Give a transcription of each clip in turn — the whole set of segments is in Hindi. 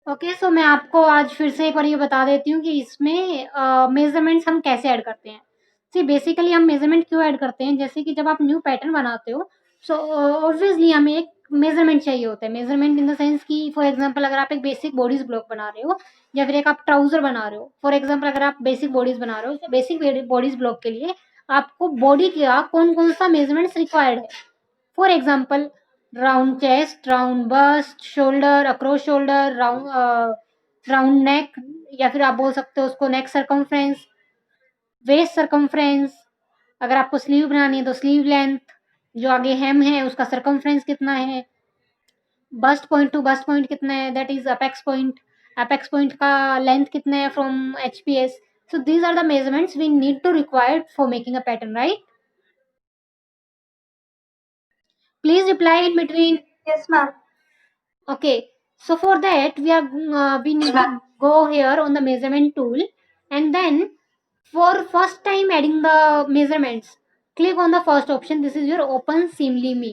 ओके, सो मैं आपको आज फिर से एक बार ये बता देती हूँ कि इसमें मेज़रमेंट्स हम कैसे ऐड करते हैं। सी बेसिकली हम मेज़रमेंट क्यों ऐड करते हैं, जैसे कि जब आप न्यू पैटर्न बनाते हो, सो ऑब्वियसली हमें एक मेज़रमेंट चाहिए होता है। मेज़रमेंट इन द सेंस कि फॉर एग्ज़ाम्पल अगर आप एक बेसिक बॉडीज़ ब्लॉक बना रहे हो या फिर एक आप ट्राउज़र बना रहे हो। फॉर एग्ज़ाम्पल अगर आप बेसिक बॉडीज़ बना रहे हो, तो बेसिक बॉडीज़ ब्लॉक के लिए आपको बॉडी का कौन-कौन सा मेज़रमेंट्स रिक्वायर्ड है। For example round chest, round bust, shoulder, across shoulder, round neck, या फिर आप बोल सकते हो उसको नेक सर्कमफ्रेंस, वेस्ट सर्कमफ्रेंस। अगर आपको स्लीव बनानी है तो स्लीव लेंथ, जो आगे हेम है उसका सर्कमफ्रेंस कितना है, bust point to bust point कितना है, दैट इज अपेक्स पॉइंट का लेंथ कितना है from HPS. So these are the measurements we need to required for making a pattern, right? Please reply in between. Yes, ma'am. Okay, so for that we need to go here on the measurement tool, and then for first time adding the measurements, click on the first option. This is your open Seamly Me.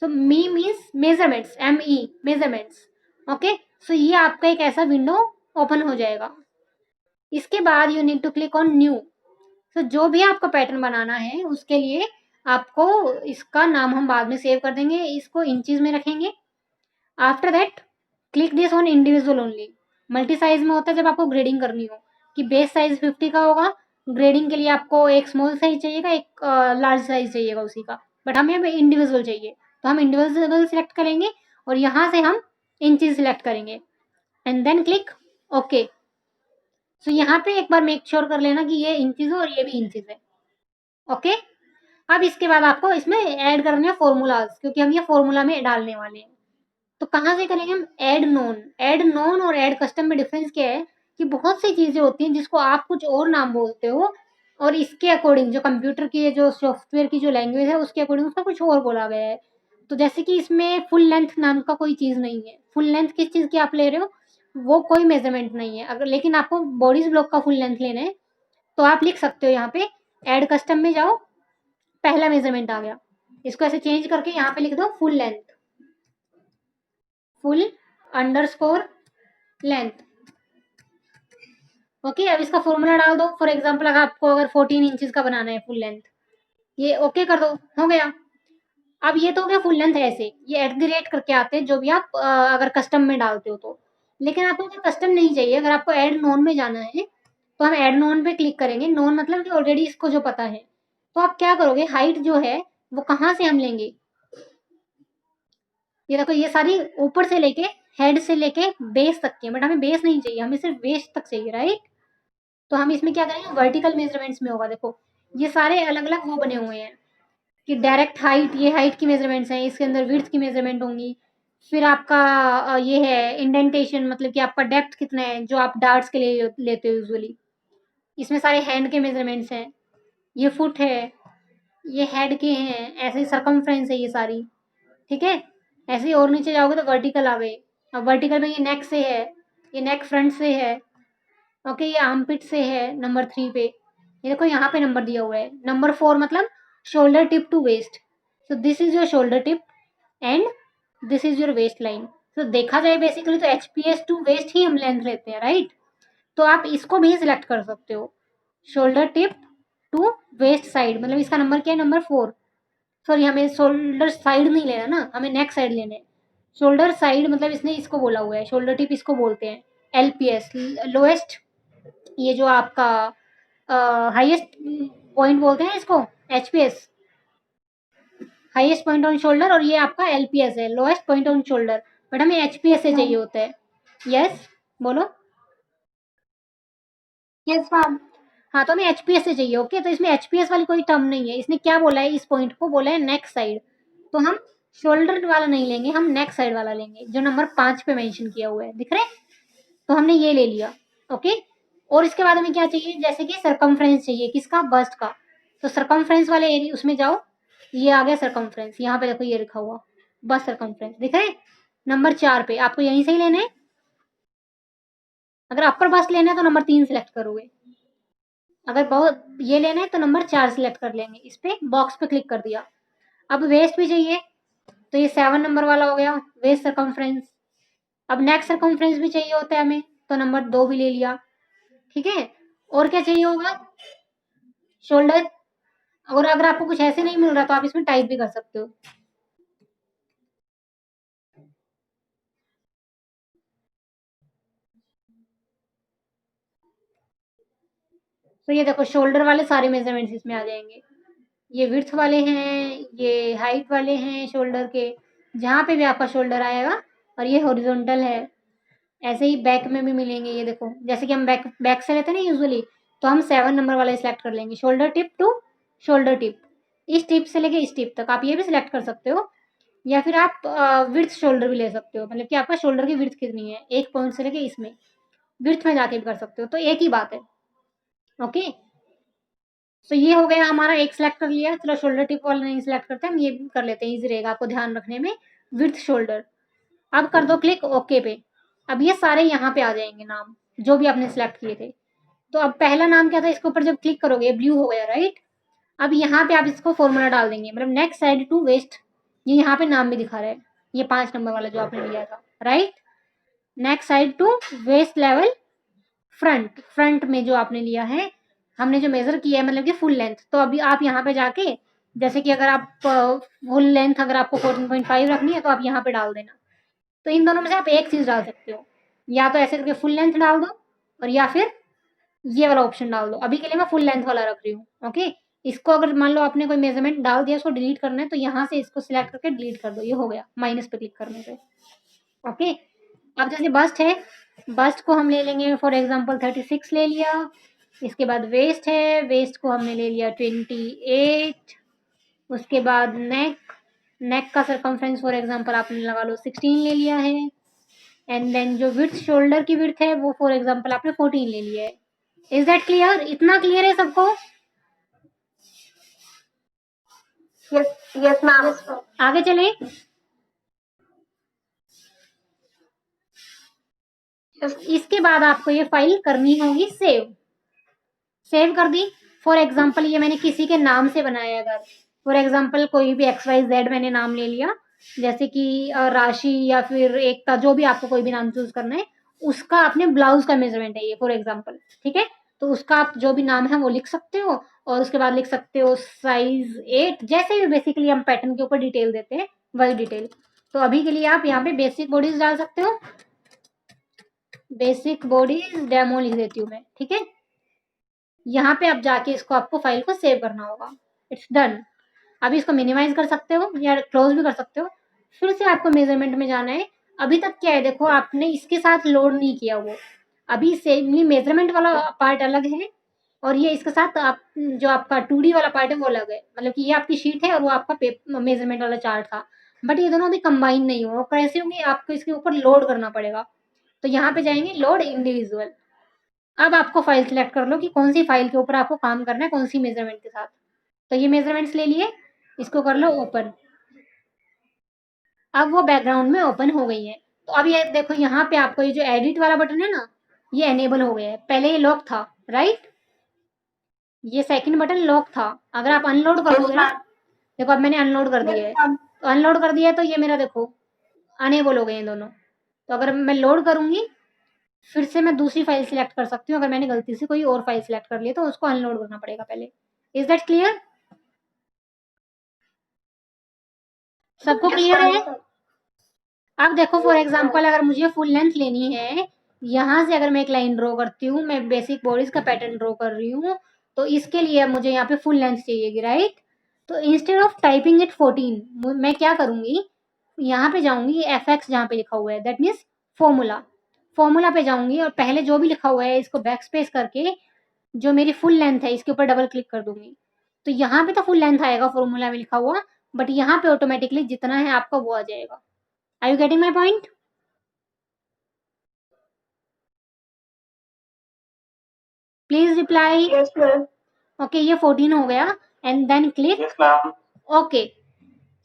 So Me means measurements, ME measurements. Okay, so ये आपका एक ऐसा विंडो ओपन हो जाएगा। इसके बाद you need to click on new. तो जो भी आपको पैटर्न बनाना है उसके लिए आपको इसका नाम हम बाद में सेव कर देंगे, इसको इंचेस में रखेंगे। After that click this on individual only. Multi size में होता है जब आपको ग्रेडिंग करनी हो, कि बेस साइज 50 का होगा, ग्रेडिंग के लिए आपको एक स्मॉल साइज चाहिएगा, एक लार्ज साइज चाहिएगा उसी का, बट हमें इंडिविजुअल चाहिए, तो हम इंडिविजुअल सिलेक्ट करेंगे और यहाँ से हम इंचेस सिलेक्ट करेंगे एंड देन क्लिक ओके। सो यहाँ पे एक बार मेक श्योर कर लेना कि ये इंचेस है और ये भी इंचेस है। ओके, अब इसके बाद आपको इसमें ऐड करने हैं फॉर्मूलाज, क्योंकि हम ये फॉर्मूला में डालने वाले हैं। तो कहाँ से करेंगे हम? ऐड नोन और ऐड कस्टम में डिफरेंस क्या है कि बहुत सी चीजें होती हैं जिसको आप कुछ और नाम बोलते हो, और इसके अकॉर्डिंग जो कंप्यूटर की जो सॉफ्टवेयर की जो लैंग्वेज है उसके अकॉर्डिंग उसका कुछ और बोला गया है। तो जैसे कि इसमें फुल लेंथ नाम का कोई चीज नहीं है। फुल लेंथ किस चीज की आप ले रहे हो, वो कोई मेजरमेंट नहीं है। अगर लेकिन आपको बॉडीज ब्लॉक का फुल लेंथ लेना है तो आप लिख सकते हो यहाँ पे ऐड कस्टम में जाओ, पहला मेजरमेंट आ गया, इसको ऐसे चेंज करके यहाँ पे लिख दो full length, full underscore length. Okay, अब इसका फॉर्मूला डाल दो। फॉर एग्जांपल अगर आपको 14 इंचेस का बनाना है फुल लेंथ, ये ओके कर दो, हो गया। अब ये तो हो गया फुल लेंथ। ऐसे ये एट द रेट करके आते हैं जो भी आप अगर कस्टम में डालते हो तो। लेकिन आपको जो कस्टम नहीं चाहिए, अगर आपको ऐड नोन में जाना है तो हम ऐड नोन पे क्लिक करेंगे। नोन मतलब कि ऑलरेडी इसको जो पता है। तो आप क्या करोगे, हाइट जो है वो कहाँ से हम लेंगे, ये देखो ये सारी ऊपर से लेके हेड से लेके बेस तक की है, बट हमें बेस नहीं चाहिए, हमें सिर्फ वेस्ट तक चाहिए, राइट? तो हम इसमें क्या करेंगे, वर्टिकल मेजरमेंट्स में होगा। देखो ये सारे अलग अलग वो बने हुए हैं कि डायरेक्ट हाइट, ये हाइट की मेजरमेंट्स हैं, इसके अंदर विड्थ की मेजरमेंट होंगी। फिर आपका ये है इंडेंटेशन, मतलब कि आपका डेप्थ कितना है जो आप डार्ट्स के लिए लेते हो यूजुअली। इसमें सारे हैंड के मेजरमेंट्स हैं, ये फुट है, ये हेड के हैं, ऐसे सरकमफ्रेंस है ये सारी। ठीक है, ऐसे ही और नीचे जाओगे तो वर्टिकल आ गए। अब वर्टिकल में ये नेक से है, ये नेक फ्रंट से है। ओके, ये आर्मपिट से है नंबर 3 पे। ये देखो यहाँ पे नंबर दिया हुआ है नंबर 4, मतलब shoulder tip to waist. So this is your shoulder tip and this is your waist line. तो देखा जाए बेसिकली तो एचपीएस टू वेस्ट ही हम लेंथ लेते हैं, राइट? तो आप इसको भी सिलेक्ट कर सकते हो, shoulder tip to waist side, मतलब इसका नंबर क्या है, नंबर 4। सॉरी, हमें शोल्डर साइड नहीं लेना ना, हमें नेक साइड लेना है। शोल्डर साइड मतलब इसने इसको बोला हुआ है, शोल्डर टिप इसको बोलते हैं एलपीएस, लोएस्ट। ये जो आपका हाईएस्ट पॉइंट बोलते हैं इसको HPS, highest point on shoulder, और ये आपका एलपीएस है, lowest point on shoulder. But हमें एचपीएस से चाहिए होता है। यस, बोलो। Yes, ma'am. हाँ, तो हमें एचपीएस से चाहिए। ओके, तो इसमें एचपीएस वाली कोई टर्म नहीं है। इसने क्या बोला है, इस पॉइंट को बोला है नेक साइड। तो हम शोल्डर वाला नहीं लेंगे, हम नेक साइड वाला लेंगे जो नंबर 5 पे मेंशन किया हुआ है, दिख रहे? तो हमने ये ले लिया। ओके, और इसके बाद हमें क्या चाहिए, जैसे कि सरकमफ्रेंस चाहिए, किसका, बस्ट का। तो सरकमफ्रेंस वाले एरिया उसमें जाओ, ये आ गया सरकमफ्रेंस, यहाँ पे देखो ये लिखा हुआ बस्ट सरकमफ्रेंस, दिख रहे? नंबर 4 पे आपको यहीं से ही लेना है। अगर अपर बस्ट लेना है तो नंबर 3 सिलेक्ट करोगे, अगर बहुत ये लेना है तो नंबर 4 सिलेक्ट कर लेंगे। इस पे बॉक्स पे क्लिक कर दिया। अब वेस्ट भी चाहिए, तो ये 7 नंबर वाला हो गया, वेस्ट सरकमफ्रेंस। अब नेक्स्ट सर्कमफ्रेंस भी चाहिए होता है हमें, तो नंबर 2 भी ले लिया, ठीक है। और क्या चाहिए होगा? शोल्डर। और अगर आपको कुछ ऐसे नहीं मिल रहा तो आप इसमें टाइप भी कर सकते हो। तो ये देखो शोल्डर वाले सारे मेजरमेंट्स इसमें आ जाएंगे। ये विड्थ वाले हैं, ये हाइट वाले हैं शोल्डर के, जहाँ पे भी आपका शोल्डर आएगा, और ये हॉरिजॉन्टल है। ऐसे ही बैक में भी मिलेंगे, ये देखो जैसे कि हम बैक बैक से लेते हैं ना यूजुअली, तो हम 7 नंबर वाला सिलेक्ट कर लेंगे, shoulder tip to shoulder tip, इस टिप से लेके इस टिप तक आप ये भी सिलेक्ट कर सकते हो। या फिर आप विड्थ शोल्डर भी ले सकते हो, मतलब कि आपका शोल्डर की विड्थ कितनी है, एक पॉइंट से लेके इसमें विड्थ में जाके भी कर सकते हो, तो एक ही बात है। ओके, तो ये हो गया हमारा, एक सिलेक्ट कर लिया। चलो शोल्डर टिप वाला नहीं सिलेक्ट करते, हम ये कर लेते हैं, इजी रहेगा आपको ध्यान रखने में। विड्थ शोल्डर, अब कर दो क्लिक ओके पे। अब ये सारे यहाँ पे आ जाएंगे नाम, जो भी आपने सिलेक्ट किए थे। तो अब पहला नाम क्या था, इसके ऊपर जब क्लिक करोगे ब्लू हो गया, राइट। अब यहाँ पे आप इसको फॉर्मूला डाल देंगे, मतलब नेक्स्ट साइड टू वेस्ट, ये यहाँ पे नाम भी दिखा रहा है, ये 5 नंबर वाला जो आपने लिया था, right. Next side to waist level front, front में जो आपने लिया है, हमने जो मेजर किया है मतलब कि फुल लेंथ, तो अभी आप यहाँ पे जाके, जैसे कि अगर आप फुल लेंथ अगर आपको 14.5 रखनी है तो आप यहाँ पे डाल देना। तो इन दोनों में से आप एक चीज डाल सकते हो, या तो ऐसे करके फुल लेंथ डाल दो, और या फिर ये वाला ऑप्शन डाल दो। अभी के लिए मैं फुल लेंथ वाला रख रही हूँ, ओके। इसको अगर मान लो आपने कोई मेजरमेंट डाल दिया, उसको डिलीट करना है, तो यहाँ से इसको सिलेक्ट करके डिलीट कर दो, ये हो गया माइनस पे क्लिक करने से, ओके। अब जैसे बस्ट है, बस्ट को हम ले लेंगे फॉर एग्जांपल 36 ले लिया। इसके बाद वेस्ट है, वेस्ट को हमने ले लिया 28। उसके बाद नेक, नेक का सरकमफ्रेंस फॉर एग्जांपल आपने लगा लो 16 ले लिया है। एंड देन जो विड्थ, शोल्डर की विड्थ है, वो फॉर एग्जांपल आपने 14 ले लिया है। Is that clear? इतना क्लियर है सबको? Yes yes ma'am. आगे चले। इसके बाद आपको ये फाइल करनी होगी सेव, सेव कर दी। फॉर एग्जाम्पल ये मैंने किसी के नाम से बनाया, अगर फॉर एग्जाम्पल कोई भी XYZ मैंने नाम ले लिया, जैसे कि राशि या फिर एकता, जो भी आपको कोई भी नाम चूज करना है, उसका अपने ब्लाउज का मेजरमेंट है ये फॉर एग्जाम्पल, ठीक है। तो उसका आप जो भी नाम है वो लिख सकते हो, और उसके बाद लिख सकते हो साइज 8, जैसे भी बेसिकली हम पैटर्न के ऊपर डिटेल देते हैं वही डिटेल। तो अभी के लिए आप यहाँ पे बेसिक बॉडीज डाल सकते हो, बेसिक बॉडीज डेमो लिख देती हूँ मैं, ठीक है। यहाँ पे आप जाके इसको, आपको फाइल को सेव करना होगा। It's done. अभी इसको मिनिमाइज कर सकते हो या क्लोज भी कर सकते हो। फिर से आपको मेजरमेंट में जाना है। अभी तक क्या है देखो, आपने इसके साथ लोड नहीं किया वो, अभी सेमली मेजरमेंट वाला पार्ट अलग है, और ये इसके साथ आप जो आपका 2D वाला पार्ट है वो अलग है, मतलब कि ये आपकी शीट है और वो आपका मेजरमेंट वाला चार्ट था। बट ये दोनों अभी कंबाइन नहीं हो, कैसे होंगे, आपको इसके ऊपर लोड करना पड़ेगा। तो यहाँ पे जाएंगे लोड इंडिविजुअल। अब आपको फाइल सिलेक्ट कर लो कि कौन सी फाइल के ऊपर आपको काम करना है, कौन सी मेजरमेंट के साथ। तो ये मेजरमेंट्स ले लिए, इसको कर लो ओपन। अब वो बैकग्राउंड में ओपन हो गई है। तो अब ये देखो, यहाँ पे आपको ये जो एडिट वाला बटन है ना, ये एनेबल हो गया है, पहले ये लॉक था, राइट। ये सेकंड बटन लॉक था। अगर आप अनलोड कर दोगे ना, देखो अब मैंने अनलोड कर दिया है, तो अनलोड कर दिया है, तो ये मेरा देखो अनेबल हो गए हैं दोनों। तो अगर मैं लोड करूंगी, फिर से मैं दूसरी फाइल सिलेक्ट कर सकती हूँ, अगर मैंने गलती से कोई और फाइल सिलेक्ट कर ली तो उसको अनलोड करना पड़ेगा पहले। Is that clear? सबको क्लियर है? अब देखो फॉर एग्जांपल अगर मुझे फुल लेंथ लेनी है, यहाँ से अगर मैं एक लाइन ड्रॉ करती हूँ, मैं बेसिक बॉडीज का पैटर्न ड्रॉ कर रही हूँ, तो इसके लिए मुझे यहाँ पे फुल लेंथ चाहिएगी, राइट। तो इंस्टेड ऑफ टाइपिंग इट 14, मैं क्या करूंगी, यहाँ पे जाऊंगी FX जहाँ पे लिखा हुआ है, दैट मीन्स फॉर्मूला, फॉर्मूला पे जाऊंगी और पहले जो भी लिखा हुआ है इसको बैक स्पेस करके, जो मेरी फुल लेंथ है इसके ऊपर डबल क्लिक कर दूंगी। तो यहाँ पे तो फुल लेंथ आएगा फॉर्मूला में लिखा हुआ, बट यहाँ पे ऑटोमेटिकली जितना है आपका वो आ जाएगा। Are you getting my point? Please reply. Yes ma'am. Okay, ये 14 हो गया, and then click yes ma'am. Okay.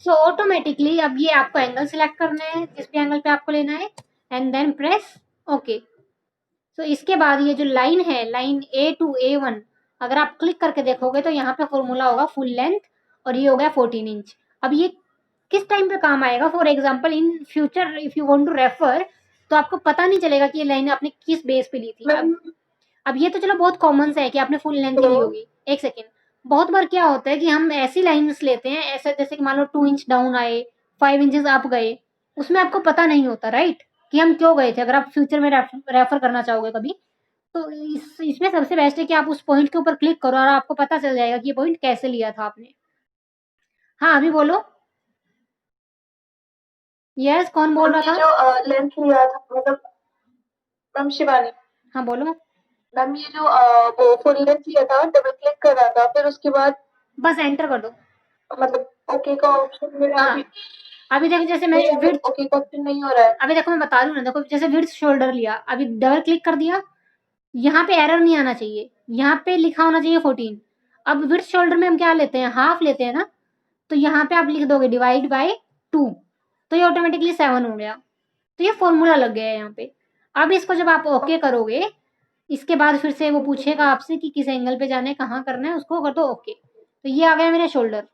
So automatically अब ये आपको एंगल सिलेक्ट करना है, जिस भी एंगल पे आपको लेना है, एंड देन प्रेस ओके। सो इसके बाद ये जो लाइन है, लाइन A to A1, अगर आप क्लिक करके देखोगे तो यहाँ पे फॉर्मूला होगा फुल लेंथ, और ये हो गया 14 इंच। अब ये किस टाइम पे काम आएगा, for example in future if you want to refer, तो आपको पता नहीं चलेगा कि ये लाइन आपने किस बेस पे ली थी। अब ये तो चलो बहुत कॉमन सा है कि आपने फुल लेंथ ली होगी। एक सेकेंड, बहुत बार क्या होता है कि हम ऐसी लाइन्स लेते हैं, ऐसा जैसे कि मान लो 2 इंच डाउन आए, 5 इंचेस अप गए, उसमें आपको पता नहीं होता, राइट, कि हम क्यों गए थे। अगर आप फ्यूचर में रेफर करना चाहोगे कभी, तो इसमें सबसे बेस्ट है कि आप उस पॉइंट के ऊपर क्लिक करो और आपको पता चल जाएगा कि ये पॉइंट कैसे लिया था आपने। हाँ, अभी बोलो। यस, कौन बोल रहा था? जो लेंथ लिया था, मतलब मैम शिवानी। हाँ, बोलो। मैम ये जो वो फुल लेंथ लिया था, डबल क्लिक कर रहा था, फिर उसके बाद बस एंटर कर दो। मतलब ओके का ऑप्शन मेरा हाँ, अभी देखो जैसे मैं विड्थ, ओके का ऑप्शन नहीं हो रहा है। अभी देखो मैं बता रही हूँ ना, देखो जैसे विड्थ शोल्डर लिया, अभी डबल क्लिक कर दिया, यहाँ पे एरर नहीं आना चाहिए, यहाँ पे लिखा होना चाहिए 14। अब विड्थ शोल्डर में हम क्या लेते हैं, हाफ लेते हैं ना, तो यहाँ पे आप लिख दोगे डिवाइड बाय 2, तो ये ऑटोमेटिकली 7 हो गया। तो ये फॉर्मूला लग गया है यहाँ पे। अब इसको जब आप ओके करोगे, इसके बाद फिर से वो पूछेगा आपसे कि किस एंगल पे जाना है, कहाँ करना है, उसको कर दो ओके। तो ये आ गया मेरा शोल्डर,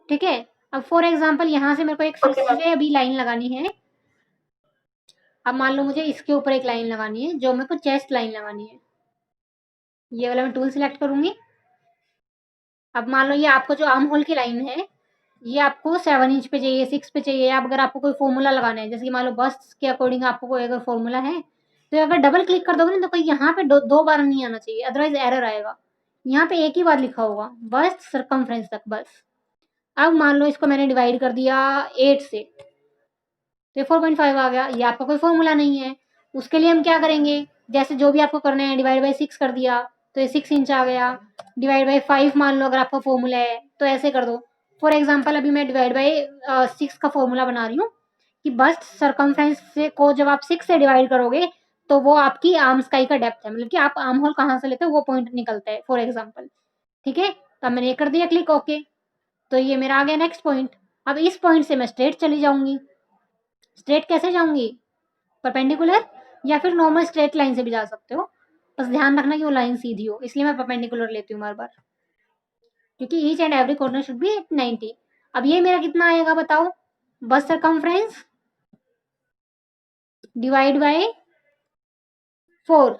ठीक है। अब फॉर एग्जाम्पल यहाँ से मेरे को एक फिर से अभी लाइन लगानी है। अब मान लो मुझे इसके ऊपर एक लाइन लगानी है, जो मेरे को चेस्ट लाइन लगानी है। ये वाला मैं टूल सिलेक्ट करूंगी। अब मान लो ये आपको जो आर्म होल की लाइन है, ये आपको 7 इंच पे चाहिए, 6 पे चाहिए, या अगर आपको कोई फॉर्मूला लगाना है, जैसे कि मान लो बस्ट के अकॉर्डिंग आपको कोई अगर फॉर्मूला है, तो अगर डबल क्लिक कर दोगे ना, तो कोई यहाँ पे दो बार नहीं आना चाहिए, अदरवाइज एरर आएगा। यहाँ पे एक ही बार लिखा होगा, बस्ट सरकमफ्रेंस तक, बस। अब मान लो इसको मैंने डिवाइड कर दिया 8 से, तो ये 4.5 आ गया। ये आपका कोई फॉर्मूला नहीं है, उसके लिए हम क्या करेंगे, जैसे जो भी आपको करना है, डिवाइड बाई 6 कर दिया, तो ये 6 इंच आ गया। डिवाइड बाई 5 मान लो अगर आपका फॉर्मूला है, तो ऐसे कर दो। फॉर एग्जाम्पल अभी मैं डिवाइड बाई 6 का फॉर्मूला बना रही हूँ कि बस्ट सरकमफ्रेंस से को जब आप 6 से डिवाइड करोगे, तो वो आपकी आर्म स्काई का डेप्थ है, मतलब कि आप आर्म होल कहाँ से लेते हो वो पॉइंट निकलता है, फॉर एग्जाम्पल, ठीक है। तो मैंने ये कर दिया क्लिक ओके, तो ये मेरा आ गया नेक्स्ट पॉइंट। अब इस पॉइंट से मैं स्ट्रेट चली जाऊंगी। स्ट्रेट कैसे जाऊंगी, परपेंडिकुलर, या फिर नॉर्मल स्ट्रेट लाइन से भी जा सकते हो, बस ध्यान रखना कि वो लाइन सीधी हो, इसलिए मैं परपेंडिकुलर लेती हूँ बार बार, क्योंकि each and every corner should be 90। अब ये मेरा कितना आएगा बताओ, बस सरकमफ्रेंस डिवाइड बाय 4,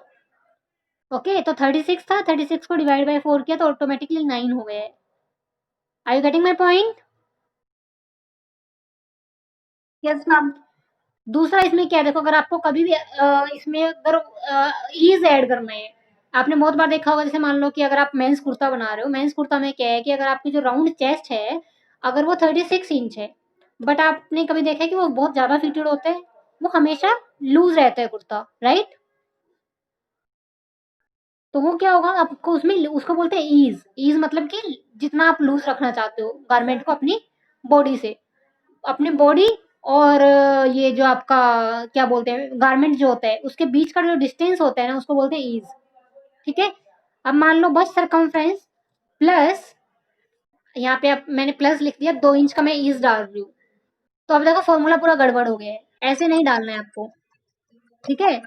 ओके। तो 36 था, 36 को डिवाइड बाय 4 किया तो ऑटोमेटिकली 9 हो गया है। Are you getting my point? Yes ma'am. दूसरा इसमें क्या देखो, अगर आपको कभी भी इसमें अगर ईज ऐड करना है, आपने बहुत बार देखा होगा, जैसे मान लो कि अगर आप मेंस कुर्ता बना रहे हो, मेंस कुर्ता में क्या है कि अगर आपकी जो राउंड चेस्ट है, अगर वो 36 इंच है, बट आपने कभी देखा है कि वो बहुत ज्यादा फिटेड होते हैं, वो हमेशा लूज रहता है कुर्ता, राइट। तो वो क्या होगा आपको उसमें, उसको बोलते हैं ईज। ईज मतलब कि जितना आप लूज रखना चाहते हो गारमेंट को अपनी बॉडी से, अपनी बॉडी और ये जो आपका क्या बोलते हैं गारमेंट जो होता है उसके बीच का जो डिस्टेंस होता है ना, उसको बोलते हैं ईज, ठीक है। अब मान लो बस सरकमफ्रेंस प्लस, यहाँ पे अब मैंने प्लस लिख दिया, 2 इंच का मैं ईज डाल रही हूँ, तो अब देखो फॉर्मूला पूरा गड़बड़ हो गया है, ऐसे नहीं डालना है आपको, ठीक है।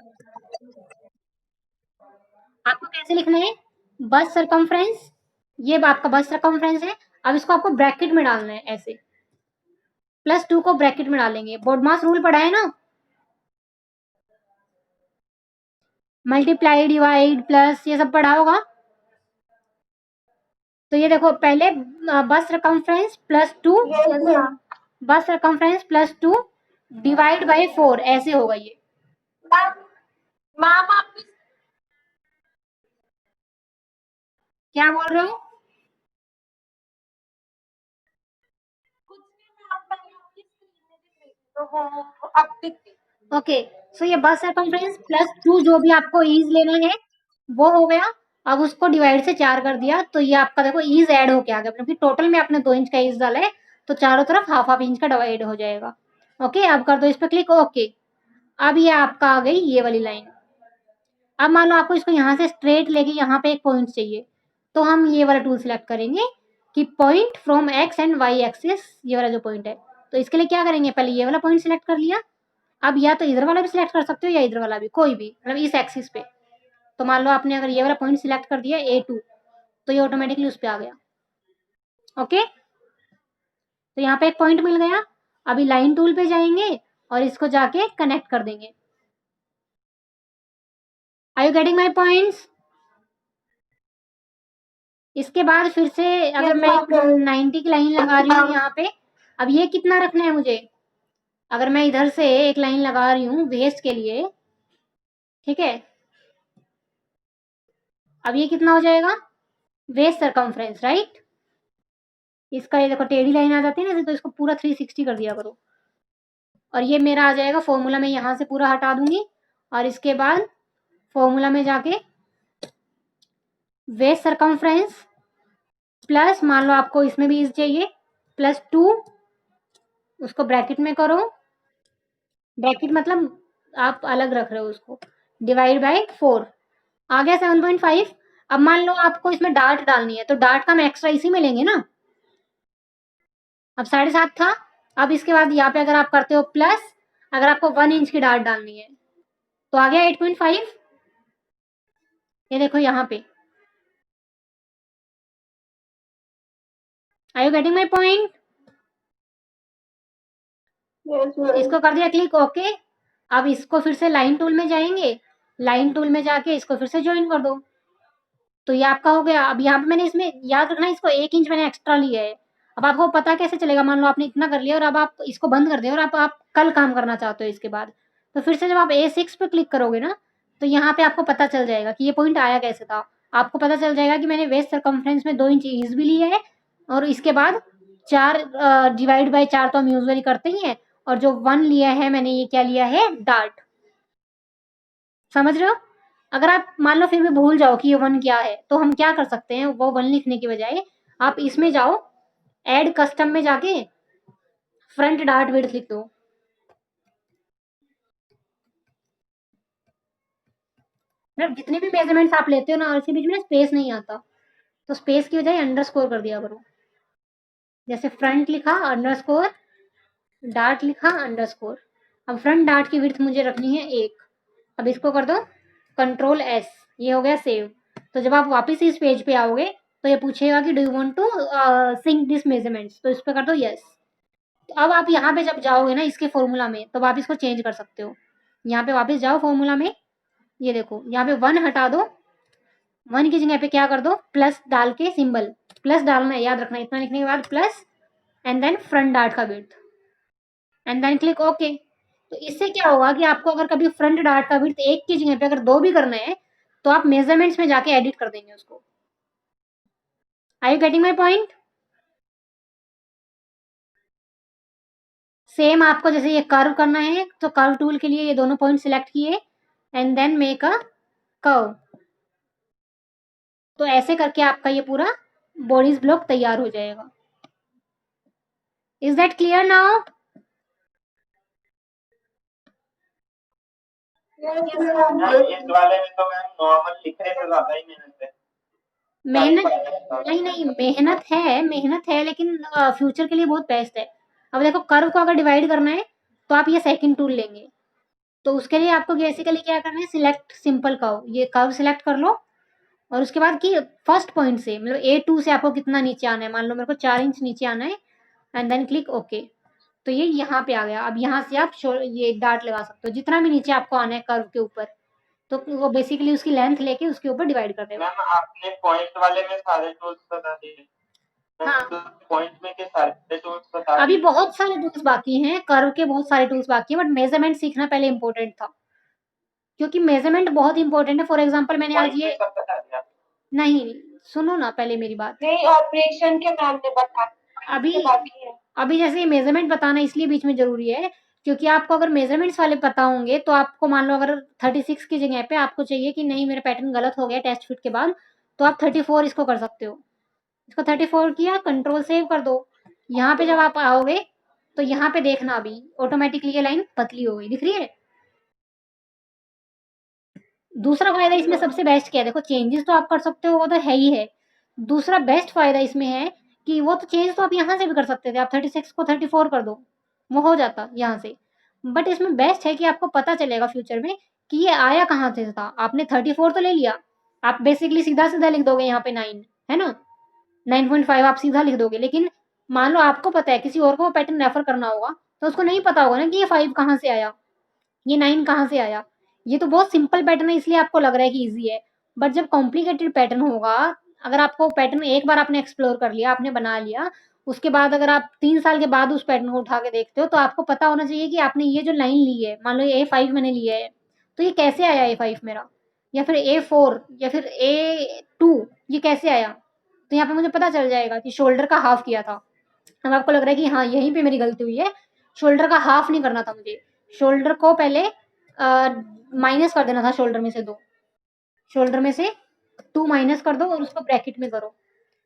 आपको कैसे लिखना है, बस सरकमफ्रेंस, ये आपका बस सरकमफ्रेंस है, अब इसको आपको ब्रैकेट में डालना है ऐसे, +2 को ब्रैकेट में डालेंगे, बॉडमास रूल पढ़ा है ना, मल्टीप्लाई डिवाइड प्लस ये सब पढ़ा होगा। तो ये देखो पहले बस सरकमफ्रेंस +2, बस सरकमफ्रेंस +2 डिवाइड बाय 4 ऐसे होगा ये। मैम आप क्या बोल रहे हो? कुछ नहीं, आप पहले आपकी स्क्रीन में दिख रही थी, तो वो अब दिख गई। ओके, सो ये बस सरकमफ्रेंस +2 जो भी आपको ईज लेना है वो हो गया। अब उसको डिवाइड से 4 कर दिया, तो ये आपका देखो ईज ऐड होके आ गया, क्योंकि टोटल में आपने 2 इंच का ईज डाला है, तो चारों तरफ हाफ हाफ इंच का डिवाइड हो जाएगा। ओके, अब कर दो इस पर क्लिक ओके। अब ये आपका आ गई ये वाली लाइन। अब मान लो आपको इसको यहाँ से स्ट्रेट लेके यहाँ पे एक पॉइंट चाहिए, तो हम ये वाला टूल सिलेक्ट करेंगे कि point from X and Y axis, ये वाला जो पॉइंट है, तो इसके लिए क्या करेंगे, पहले ये वाला पॉइंट सिलेक्ट कर लिया। अब या तो इधर वाला भी सिलेक्ट कर सकते हो या इधर वाला भी, कोई भी, मतलब इस एक्सिस पे। तो मान लो आपने अगर ये वाला पॉइंट सिलेक्ट कर दिया A2, तो ये ऑटोमेटिकली उस पर आ गया, ओके। तो यहाँ पे एक पॉइंट मिल गया। अभी लाइन टूल पे जाएंगे और इसको जाके कनेक्ट कर देंगे। Are you getting my points? इसके बाद फिर से अगर मैं 90 की लाइन लगा रही हूँ यहाँ पे, अब ये कितना रखना है मुझे? अगर मैं इधर से एक लाइन लगा रही हूँ वेस्ट के लिए, ठीक है, अब ये कितना हो जाएगा? Waist circumference, right. इसका ये देखो टेढ़ी लाइन आ जाती है ना, तो इसको पूरा 360 कर दिया करो। और ये मेरा आ जाएगा फॉर्मूला में, यहाँ से पूरा हटा दूंगी और इसके बाद फॉर्मूला में जाके वेस्ट सरकमफ्रेंस प्लस, मान लो आपको इसमें भी इज चाहिए, प्लस 2, उसको ब्रैकेट में करो, ब्रैकेट मतलब आप अलग रख रहे हो उसको, डिवाइड बाय 4, आ गया 7.5। अब मान लो आपको इसमें डार्ट डालनी है, तो डार्ट का हम एक्स्ट्रा इसी में लेंगे ना। अब 7.5 था, अब इसके बाद यहाँ पे अगर आप करते हो प्लस, अगर आपको 1 इंच की डार्ट डालनी है तो आ गया 8.5। ये देखो यहाँ पे, are you getting my point? इसको कर दिया क्लिक, ओके। अब इसको फिर से लाइन टूल में जाएंगे, लाइन टूल में जाके इसको फिर से ज्वाइन कर दो, तो ये आपका हो गया। अब यहाँ पे मैंने इसमें याद रखना है, इसको 1 इंच मैंने एक्स्ट्रा लिया है। अब आपको पता कैसे चलेगा? मान लो आपने इतना कर लिया और अब आप इसको बंद कर दे और आप कल काम करना चाहते हो इसके बाद, तो फिर से जब आप A6 पे क्लिक करोगे ना, तो यहाँ पे आपको पता चल जाएगा कि ये पॉइंट आया कैसे था। आपको पता चल जाएगा कि मैंने वेस्ट सरकमफ्रेंस में 2 इंच ईज भी लिया है, और इसके बाद 4 डिवाइड बाय 4 तो हम यूजुअली करते ही हैं, और जो 1 लिया है मैंने, ये क्या लिया है? डार्ट। समझ रहे हो? अगर आप मान लो फिर भी भूल जाओ कि ये 1 क्या है, तो हम क्या कर सकते हैं, वो 1 लिखने की बजाय आप इसमें जाओ, ऐड कस्टम में जाके फ्रंट डार्ट विड्थ लिख दो। मतलब जितने भी मेजरमेंट्स आप लेते हो ना, और इसके बीच में स्पेस नहीं आता, तो स्पेस की बजाय अंडरस्कोर कर दिया करो। जैसे फ्रंट लिखा अंडरस्कोर, डार्ट लिखा अंडरस्कोर। अब फ्रंट डार्ट की विड्थ मुझे रखनी है 1। अब इसको कर दो कंट्रोल S, ये हो गया सेव। तो जब आप वापस इस पेज पे आओगे तो ये पूछेगा कि do you want to sync this measurements, तो इस पे कर दो यस। तो अब आप यहाँ पे जब जाओगे ना इसके फॉर्मूला में, तो आप इसको चेंज कर सकते हो। यहाँ पे वापस जाओ फॉर्मूला में, ये देखो यहाँ पे 1 हटा दो, 1 की जगह पे क्या कर दो? प्लस डाल के सिंबल, प्लस डालना है, याद रखना, इतना लिखने के बाद plus, and then front dart का width, and then click okay. तो इससे क्या होगा कि आपको अगर कभी फ्रंट डार्ट का विड्थ 1 की जगह पे अगर 2 भी करना है, तो आप मेजरमेंट्स में जाके एडिट कर देंगे उसको। Are you getting my point? Same आपको जैसे ये कर्व करना है, तो कर्व टूल के लिए ये दोनों पॉइंट सिलेक्ट किए and then make a curve, तो ऐसे करके आपका ये पूरा बॉडीज ब्लॉक तैयार हो जाएगा। Is that clear now? इस वाले में तो मैम नॉर्मल लिखने से ज्यादा ही मेहनत है। मेहनत नहीं नहीं, मेहनत है लेकिन फ्यूचर के लिए बहुत बेस्ट है। अब देखो कर्व को अगर डिवाइड करना है तो आप ये सेकंड टूल लेंगे, तो उसके लिए आपको बेसिकली क्या करना है, सिलेक्ट सिंपल कर्व, ये कर्व सिलेक्ट कर लो, और उसके बाद की फर्स्ट पॉइंट से मतलब A2 से आपको कितना नीचे आना है, मान लो मेरे को 4 इंच नीचे आना है, एंड देन क्लिक ओके। तो ये यहाँ पे आ गया। अब यहाँ से आप ये डार्ट लगा सकते हो जितना भी नीचे आपको आना है कर्व के ऊपर, तो वो बेसिकली उसकी लेंथ लेके उसके ऊपर डिवाइड कर देगा। मैम आपने पॉइंट वाले में सारे टूल्स बता दिए। हाँ, पॉइंट में के सारे टूल्स बता अभी दिए। बहुत सारे टूल्स बाकी हैं, कर्व के बहुत सारे टूल्स बाकी हैं, बट मेजरमेंट सीखना पहले इंपॉर्टेंट था, क्योंकि मेजरमेंट बहुत इंपॉर्टेंट है। फॉर एग्जांपल मैंने आज ये सब बता दिया। नहीं, सुनो ना पहले मेरी बात। नहीं, ऑपरेशन के मैम ने बता अभी अभी जैसे मेजरमेंट बताना इसलिए बीच में जरूरी है, क्योंकि आपको अगर मेजरमेंट्स वाले पता होंगे, तो आपको मान लो अगर 36 की जगह पे आपको चाहिए कि नहीं मेरा पैटर्न गलत हो गया टेस्ट फिट के बाद, तो आप 34 इसको कर सकते हो। इसको 34 किया, कंट्रोल सेव कर दो। यहाँ पे जब आप आओगे तो यहाँ पे देखना अभी ऑटोमेटिकली ये लाइन पतली हो गई, दिख रही है। दूसरा फायदा इसमें सबसे बेस्ट क्या है, देखो चेंजेस तो आप कर सकते हो, वो तो है ही है। दूसरा बेस्ट फायदा इसमें है कि वो तो चेंज तो आप यहाँ से भी कर सकते थे, आप 36 को 34 कर दो, वो हो जाता यहाँ से। बट इसमें बेस्ट है कि आपको पता चलेगा फ्यूचर में कि ये आया कहाँ से था। आपने 34 तो ले लिया, आप बेसिकली सीधा सीधा लिख दोगे यहाँ पे 9, है ना, 9.5 आप सीधा लिख दोगे, लेकिन मान लो आपको पता है किसी और को वो पैटर्न रेफर करना होगा, तो उसको नहीं पता होगा ना कि ये 5 कहाँ से आया, ये 9 कहाँ से आया। ये तो बहुत सिंपल पैटर्न है इसलिए आपको लग रहा है कि ईज़ी है। बट जब कॉम्प्लिकेटेड पैटर्न होगा, अगर आपको पैटर्न एक बार आपने एक्सप्लोर कर लिया, आपने बना लिया, उसके बाद अगर आप 3 साल के बाद उस पैटर्न को उठा के देखते हो, तो आपको पता होना चाहिए कि आपने ये जो लाइन ली है, मान लो A5 मैंने लिया है, तो ये कैसे आया A5 मेरा? या फिर A4 या फिर A2 ये कैसे आया? तो यहाँ पे मुझे पता चल जाएगा कि शोल्डर का हाफ किया था। अब आपको लग रहा है कि हाँ, यहीं पे मेरी गलती हुई है, शोल्डर का हाफ नहीं करना था मुझे। शोल्डर को पहले माइनस कर देना था शोल्डर में से 2। शोल्डर में से 2 माइनस कर दो और उसको ब्रैकेट में करो।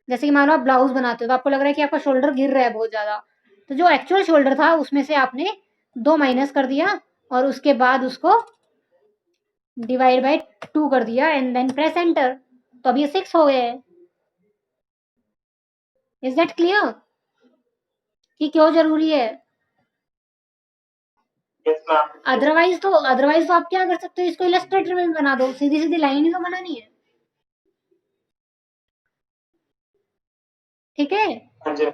जैसे कि मान लो आप ब्लाउज़ बनाते हो तो आपको लग रहा है कि आपका शोल्डर गिर रहा है बहुत ज़्यादा। तो जो एक्चुअल शोल्डर था उसमें से आपने 2 माइनस कर दिया और उसके बाद उसको डिवाइड बाय 2 कर दिया एंड देन प्रेस एंटर। तो अब ये 6 हो गया है। इज़ दैट क्लियर कि क्यों ज़रूरी है? Yes ma'am. अदरवाइज़ तो आप क्या कर सकते हो, इसको इलस्ट्रेटर में भी बना दो, सीधी-सीधी लाइन ही तो बनानी है। ठीक है? हाँ जी।